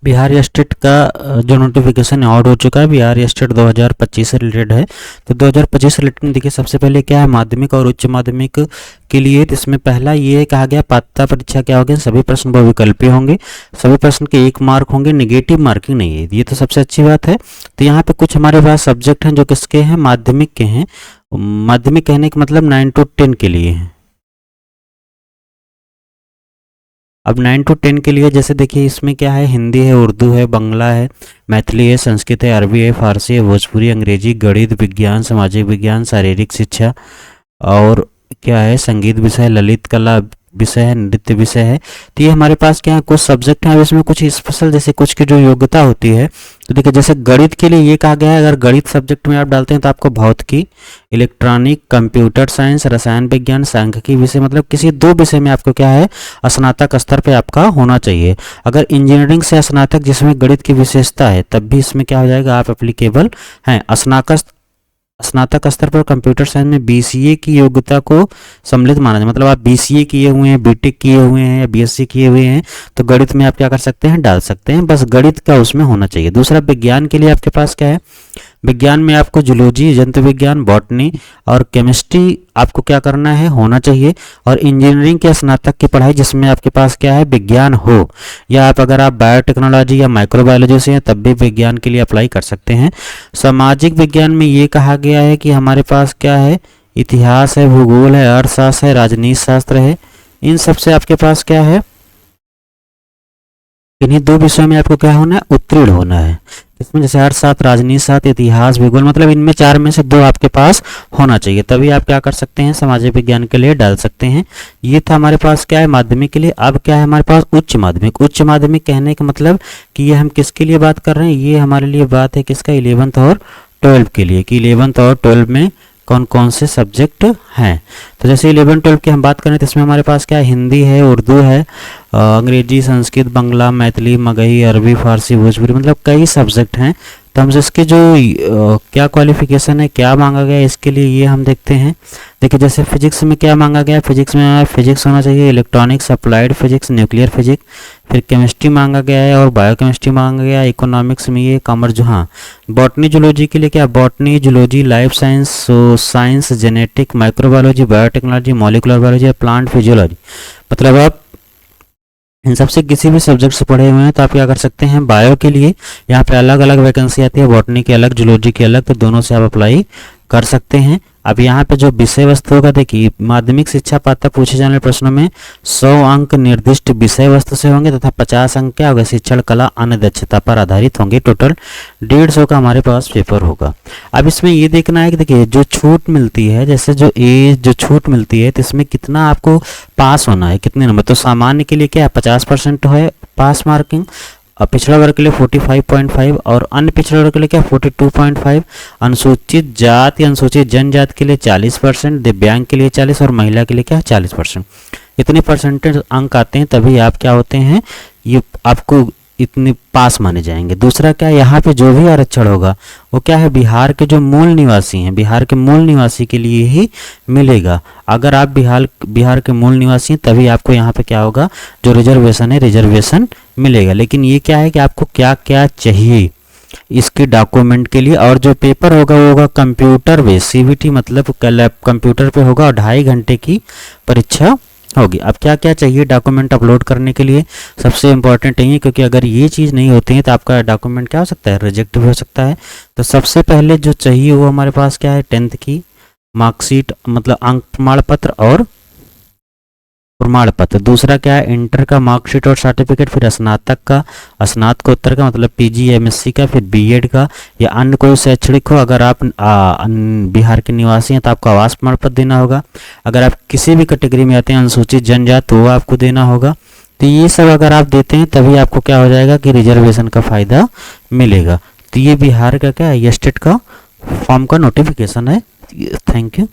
Bihar state का जो notification out हो चुका है बिहार स्टेट 2025 से रिलेटेड है। तो 2025 से रिलेटेड देखिए सबसे पहले क्या है, माध्यमिक और उच्च माध्यमिक के लिए। तो इसमें पहला ये कहा गया पात्रता परीक्षा क्या होगी, सभी प्रश्न बहुविकल्पीय होंगे, सभी प्रश्न के 1 मार्क होंगे, निगेटिव मार्किंग नहीं है, ये तो सबसे अच्छी बात है। तो यहाँ पे कुछ हमारे पास सब्जेक्ट हैं जो किसके हैं, माध्यमिक के हैं। माध्यमिक कहने का मतलब 9 to 10 के लिए है। अब 9 to 10 के लिए जैसे देखिए इसमें क्या है, हिंदी है, उर्दू है, बांग्ला है, मैथिली है, संस्कृत है, अरबी है, फारसी है, भोजपुरी, अंग्रेजी, गणित, विज्ञान, सामाजिक विज्ञान, शारीरिक शिक्षा और क्या है, संगीत विषय, ललित कला विषय है, नृत्य विषय है। तो ये हमारे पास क्या है, कुछ सब्जेक्ट हैं। अब इसमें कुछ स्पेशल जैसे कुछ की जो योग्यता होती है, तो देखिए जैसे गणित के लिए ये कहा गया है, अगर गणित सब्जेक्ट में आप डालते हैं तो आपको भौतिकी, इलेक्ट्रॉनिक, कंप्यूटर साइंस, रसायन विज्ञान, सांख्यिकी विषय, मतलब किसी 2 विषय में आपको क्या है, स्नातक स्तर पे आपका होना चाहिए। अगर इंजीनियरिंग से स्नातक जिसमें गणित की विशेषता है तब भी इसमें क्या हो जाएगा, आप एप्लीकेबल हैं। स्नातक स्तर पर कंप्यूटर साइंस में बीसीए की योग्यता को सम्मिलित माना जाए, मतलब आप बीसीए किए हुए हैं, बीटेक किए हुए हैं या बीएससी किए हुए हैं तो गणित में आप क्या कर सकते हैं, डाल सकते हैं, बस गणित का उसमें होना चाहिए। दूसरा विज्ञान के लिए आपके पास क्या है, विज्ञान में आपको जूलॉजी, जंतु विज्ञान, बॉटनी और केमिस्ट्री आपको क्या करना है, होना चाहिए। और इंजीनियरिंग के स्नातक की पढ़ाई जिसमें आपके पास क्या है, विज्ञान हो, या आप अगर आप बायोटेक्नोलॉजी या माइक्रोबायोलॉजी से हैं तब भी विज्ञान के लिए अप्लाई कर सकते हैं। सामाजिक विज्ञान में ये कहा गया है कि हमारे पास क्या है, इतिहास है, भूगोल है, अर्थशास्त्र है, राजनीति शास्त्र है, इन सब से आपके पास क्या है, इन्हीं 2 विषयों में आपको क्या होना है, उत्तीर्ण होना है। इसमें जैसे अर्थशास्त्र, राजनीति शास्त्र, इतिहास, भूगोल, मतलब इनमें 4 में से 2 आपके पास होना चाहिए, तभी आप क्या कर सकते हैं, सामाजिक विज्ञान के लिए डाल सकते हैं। ये था हमारे पास क्या है, माध्यमिक के लिए। अब क्या है हमारे पास उच्च माध्यमिक। उच्च माध्यमिक कहने का मतलब कि ये हम किसके लिए बात कर रहे हैं, ये हमारे लिए बात है किसका, 11th और 12 के लिए, कि 11th और 12 में कौन कौन से सब्जेक्ट हैं। तो जैसे 11-12 की हम बात करें तो इसमें हमारे पास क्या है, हिंदी है, उर्दू है, अंग्रेजी, संस्कृत, बांग्ला, मैथिली, मगही, अरबी, फारसी, भोजपुरी, मतलब कई सब्जेक्ट हैं। तो हम इसके जो क्या क्वालिफिकेशन है, क्या मांगा गया है, इसके लिए ये हम देखते हैं। देखिए जैसे फिजिक्स में क्या मांगा गया है, फिजिक्स में फिजिक्स होना चाहिए, electronics, applied physics, nuclear physics, फिर केमिस्ट्री मांगा गया है और बायोकेमिस्ट्री मांगा गया है। इकोनॉमिक्स में ये कॉमर्स जो, हाँ, बॉटनी जूलॉजी के लिए क्या, botany, zoology, life science, science, genetic, microbiology, biotechnology, molecular biology, plant physiology, मतलब आप इन सबसे किसी भी सब्जेक्ट से पढ़े हुए हैं तो आप क्या कर सकते हैं, बायो के लिए यहाँ पे अलग अलग वैकेंसी आती है, बॉटनी की अलग, जूलॉजी की अलग, तो दोनों से आप अप्लाई कर सकते हैं। अब यहाँ पे जो विषय वस्तु होगा, देखिए माध्यमिक शिक्षा पात्रता पूछे जाने वाले प्रश्नों में 100 अंक निर्दिष्ट विषय वस्तु से होंगे तथा 50 अंक क्या होगा, शिक्षण, कला, अन्य दक्षता पर आधारित होंगे। टोटल 150 का हमारे पास पेपर होगा। अब इसमें ये देखना है कि देखिए जो छूट मिलती है, जैसे जो छूट मिलती है तो इसमें कितना आपको पास होना है, कितने नंबर। तो सामान्य के लिए क्या है, 50% है पास मार्किंग, पिछड़ा वर्ग के लिए 45.5 और अन्य पिछड़ा वर्ग के लिए क्या 42.5, अनुसूचित जाति, अनुसूचित जनजाति के लिए 40%, दिव्यांग के लिए 40 और महिला के लिए क्या 40%। इतने परसेंटेज अंक आते हैं तभी आप क्या होते हैं, ये आपको इतने पास माने जाएंगे। दूसरा क्या, यहाँ पे जो भी आरक्षण होगा वो क्या है, बिहार के जो मूल निवासी हैं, बिहार के मूल निवासी के लिए ही मिलेगा। अगर आप बिहार के मूल निवासी हैं तभी आपको यहाँ पे क्या होगा, जो रिजर्वेशन है रिजर्वेशन मिलेगा। लेकिन ये क्या है कि आपको क्या क्या चाहिए इसके डॉक्यूमेंट के लिए, और जो पेपर होगा वो होगा कंप्यूटर बेस, सीबीटी मतलब कंप्यूटर पे होगा और 2.5 घंटे की परीक्षा होगी। अब क्या क्या चाहिए डॉक्यूमेंट अपलोड करने के लिए, सबसे इंपॉर्टेंट है, क्योंकि अगर ये चीज़ नहीं होती है तो आपका डॉक्यूमेंट क्या हो सकता है, रिजेक्ट भी हो सकता है। तो सबसे पहले जो चाहिए वो हमारे पास क्या है, 10th की मार्कशीट मतलब अंक प्रमाण पत्र और प्रमाण पत्र। दूसरा क्या है, इंटर का मार्कशीट और सर्टिफिकेट, फिर स्नातक का, स्नातकोत्तर का मतलब पीजी एमएससी का, फिर बीएड का या अन्य कोई शैक्षणिक हो। अगर आप बिहार के निवासी हैं तो आपको आवास प्रमाण पत्र देना होगा। अगर आप किसी भी कैटेगरी में आते हैं, अनुसूचित जनजाति, तो वो आपको देना होगा। तो ये सब अगर आप देते हैं तभी आपको क्या हो जाएगा कि रिजर्वेशन का फायदा मिलेगा। तो ये बिहार का क्या है, स्टेट का फॉर्म का नोटिफिकेशन है। Thank you.